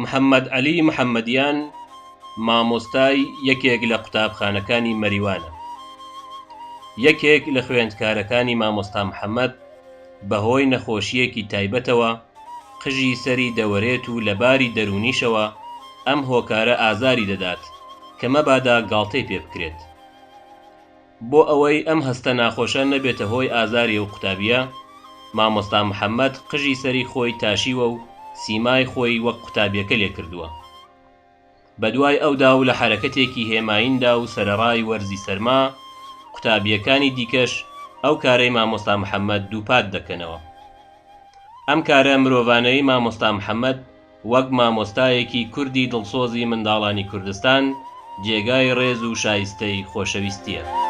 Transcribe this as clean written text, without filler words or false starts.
محەممەد عەلی محەممەدیان مامۆستای یەکێک لە قوتابخانەکانی مەریوانە. یەکێک لە خوێندکارەکانی مامۆستا محەممەد بەهۆی نەخۆشیەکی تایبەتەوە قژی سەری دەوەرێت و لەباری دەرونیشەوە ئەم هۆکارە ئازاری دەدات کە مەبادا گاڵتەی پێ بکرێت. بۆ ئەوەی ئەم هەستە ناخۆشە نەبێتە هۆی ئازاری و قوتابیە، مامۆستا محەممەد قژی سەری خۆی تاشیوە و سیمای خۆی وەک قوتابیەکە لێ کردووە. بەدوای ئەودا و لە حرەکەتێکی هێماییندا و سەرەڕای وەرزی سەرما، قوتابیەکانی دیکەش ئەو کارەی مامۆستا محەممەد دووپات دەکەنەوە. ئەم کارە مرۆڤانەی مامۆستا محەممەد وەک مامۆستایەکی کوردی دڵسۆزی منداڵانی کوردستان جێگای ڕێز و شایستەی خۆشەویستیە.